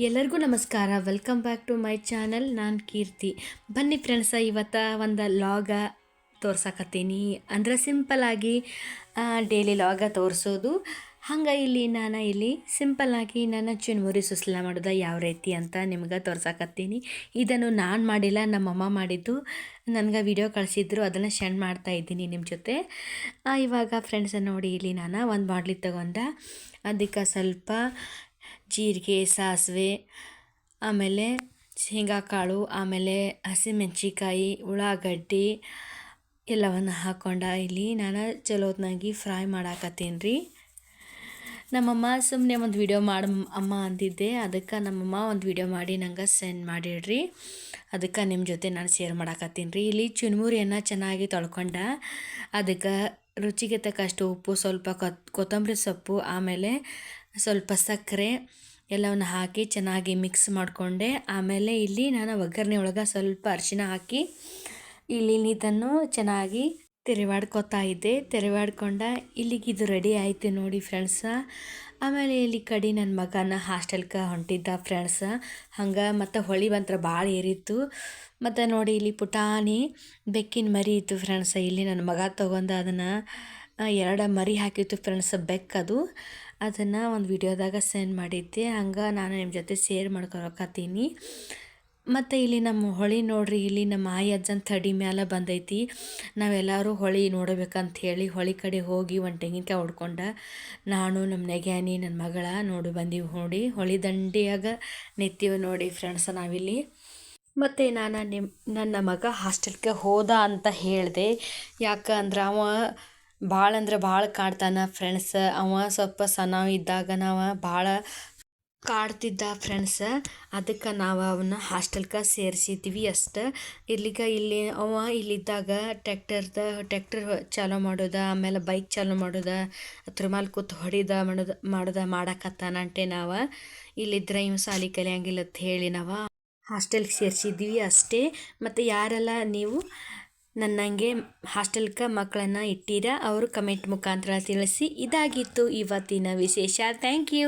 ಎಲ್ಲರಿಗೂ ನಮಸ್ಕಾರ. Welcome back to my channel. ನಾನು ಕೀರ್ತಿ. ಬನ್ನಿ ಫ್ರೆಂಡ್ಸ, ಇವತ್ತು ಒಂದು ಲಾಗ ತೋರ್ಸಕತ್ತೀನಿ. ಅಂದ್ರೆ ಸಿಂಪಲ್ಲಾಗಿ ಡೈಲಿ ಲಾಗ ತೋರಿಸೋದು. ಹಂಗೆ ಇಲ್ಲಿ ಸಿಂಪಲ್ಲಾಗಿ ನಾನು ಚುನ್ಮುರಿ ಸುಸ್ಲ ಮಾಡೋದು ಯಾವ ರೀತಿ ಅಂತ ನಿಮ್ಗೆ ತೋರ್ಸಕತ್ತೀನಿ. ಇದನ್ನು ನಾನು ಮಾಡಿಲ್ಲ, ನಮ್ಮಮ್ಮ ಮಾಡಿದ್ದು. ನನಗೆ ವಿಡಿಯೋ ಕಳಿಸಿದ್ರು, ಅದನ್ನು ಶೇರ್ ಮಾಡ್ತಾ ಇದ್ದೀನಿ ನಿಮ್ಮ ಜೊತೆ. ಇವಾಗ ಫ್ರೆಂಡ್ಸ್ ನೋಡಿ, ಇಲ್ಲಿ ನಾನು ಒಂದು ಬಾಟ್ಲಿ ತೊಗೊಂಡೆ. ಅದಕ್ಕೆ ಸ್ವಲ್ಪ ಜೀರಿಗೆ, ಸಾಸಿವೆ, ಆಮೇಲೆ ಶೇಂಗಾಕಾಳು, ಆಮೇಲೆ ಹಸಿಮೆಣ್ಸಿಕಾಯಿ, ಉಳ್ಳಾಗಡ್ಡಿ ಎಲ್ಲವನ್ನು ಹಾಕ್ಕೊಂಡು ಇಲ್ಲಿ ನಾನು ಚಲೋತ್ನಾಗಿ ಫ್ರೈ ಮಾಡಾಕತ್ತೀನಿ ರೀ. ನಮ್ಮಮ್ಮ ಸುಮ್ಮನೆ ಒಂದು ವಿಡಿಯೋ ಮಾಡಿ ಅಮ್ಮ ಅಂದಿದ್ದೆ, ಅದಕ್ಕೆ ನಮ್ಮಮ್ಮ ಒಂದು ವಿಡಿಯೋ ಮಾಡಿ ನಂಗೆ ಸೆಂಡ್ ಮಾಡಿಡ್ರಿ. ಅದಕ್ಕೆ ನಿಮ್ಮ ಜೊತೆ ನಾನು ಶೇರ್ ಮಾಡಾಕತ್ತೀನಿ ರೀ. ಇಲ್ಲಿ ಚುನ್ಮುರಿಯನ್ನು ಚೆನ್ನಾಗಿ ತೊಳ್ಕೊಂಡು ಅದಕ್ಕೆ ರುಚಿಗೆ ತಕ್ಕಷ್ಟು ಉಪ್ಪು, ಸ್ವಲ್ಪ ಕೊತ್ತಂಬರಿ ಸೊಪ್ಪು, ಆಮೇಲೆ ಸ್ವಲ್ಪ ಸಕ್ಕರೆ ಎಲ್ಲವನ್ನು ಹಾಕಿ ಚೆನ್ನಾಗಿ ಮಿಕ್ಸ್ ಮಾಡಿಕೊಂಡೆ. ಆಮೇಲೆ ಇಲ್ಲಿ ನಾನು ಒಗ್ಗರಣೆ ಒಳಗೆ ಸ್ವಲ್ಪ ಅರಿಶಿನ ಹಾಕಿ ಇಲ್ಲಿ ಇದನ್ನು ಚೆನ್ನಾಗಿ ತೆರೆವಾಡ್ಕೊತಾ ಇದ್ದೆ. ತೆರೆವಾಡ್ಕೊಂಡ ಇಲ್ಲಿಗೆ ಇದು ರೆಡಿ ಆಯಿತು ನೋಡಿ ಫ್ರೆಂಡ್ಸ. ಆಮೇಲೆ ಇಲ್ಲಿ ಕಡೆ ನನ್ನ ಮಗನ ಹಾಸ್ಟೆಲ್ಗೆ ಹೊಂಟಿದ್ದ ಫ್ರೆಂಡ್ಸ. ಹಂಗೆ ಮತ್ತು ಹೊಳಿ ಬಂತ್ರ ಭಾಳ ಏರಿತ್ತು. ಮತ್ತು ನೋಡಿ ಇಲ್ಲಿ ಪುಟಾಣಿ ಬೆಕ್ಕಿನ ಮರಿ ಇತ್ತು ಫ್ರೆಂಡ್ಸ. ಇಲ್ಲಿ ನನ್ನ ಮಗ ತೊಗೊಂಡು ಅದನ್ನು 2 ಮರಿ ಹಾಕಿತ್ತು ಫ್ರೆಂಡ್ಸ್, ಬೆಕ್ಕದು. ಅದನ್ನು ಒಂದು ವಿಡಿಯೋದಾಗ ಸೆಂಡ್ ಮಾಡಿದ್ದೆ. ಹಂಗೆ ನಾನು ನಿಮ್ಮ ಜೊತೆ ಶೇರ್ ಮಾಡ್ಕೊಳಕತ್ತೀನಿ. ಮತ್ತು ಇಲ್ಲಿ ನಮ್ಮ ಹೊಳೆ ನೋಡ್ರಿ, ಇಲ್ಲಿ ನಮ್ಮ ಆಯಿ ಅಜ್ಜನ ತಡಿ ಮ್ಯಾಲೆ ಬಂದೈತಿ. ನಾವೆಲ್ಲರೂ ಹೊಳೆ ನೋಡಬೇಕಂತ ಹೇಳಿ ಹೊಳೆ ಕಡೆ ಹೋಗಿ ಒಂದು ತೆಂಗಿನಕಾಯಿ ಹೊಡ್ಕೊಂಡು ನಾನು, ನಮ್ಮ ನೆಗ್ಯಾನಿ, ನನ್ನ ಮಗಳ ಬಂದೀವಿ. ನೋಡಿ ಹೊಳೆ ದಂಡಿಯಾಗ ನಿಂತೀವಿ ನೋಡಿ ಫ್ರೆಂಡ್ಸ್ ನಾವಿಲ್ಲಿ. ಮತ್ತು ನಾನು ನನ್ನ ಮಗ ಹಾಸ್ಟೆಲ್ಗೆ ಹೋದ ಅಂತ ಹೇಳಿದೆ. ಯಾಕಂದ್ರೆ ಅವ ಭಾಳ ಕಾಡ್ತಾನೆ ಫ್ರೆಂಡ್ಸ್. ಅವ ಸ್ವಲ್ಪ ಸಣ್ಣ ಇದ್ದಾಗ ನಾವು ಭಾಳ ಕಾಡ್ತಿದ್ದ ಫ್ರೆಂಡ್ಸ. ಅದಕ್ಕೆ ನಾವು ಅವನ್ನ ಹಾಸ್ಟೆಲ್ಗೆ ಸೇರಿಸಿದ್ವಿ ಅಷ್ಟೆ. ಇಲ್ಲಿ ಅವ ಇಲ್ಲಿದ್ದಾಗ ಟ್ಯಾಕ್ಟರ್ ಚಾಲೂ ಮಾಡೋದು, ಆಮೇಲೆ ಬೈಕ್ ಚಾಲೂ ಮಾಡೋದು, ಅದ್ರ ಮೇಲೆ ಕೂತು ಮಾಡಕತ್ತಾನಂಟೆ. ನಾವು ಇಲ್ಲಿದ್ರೆ ಇವ್ ಸಾಲಿ ಕಲಿಯಂಗಿಲ್ಲ ಅಂತ ಹೇಳಿ ನಾವು ಹಾಸ್ಟೆಲ್ಗೆ ಸೇರಿಸಿದ್ವಿ ಅಷ್ಟೇ. ಮತ್ತು ಯಾರೆಲ್ಲ ನೀವು ನನ್ನಂಗೆ ಹಾಸ್ಟೆಲ್ಗೆ ಮಕ್ಕಳನ್ನು ಇಟ್ಟಿರ ಅವರು ಕಮೆಂಟ್ ಮುಖಾಂತರ ತಿಳಿಸಿ. ಇದಾಗಿತ್ತು ಇವತ್ತಿನ ವಿಶೇಷ. Thank you.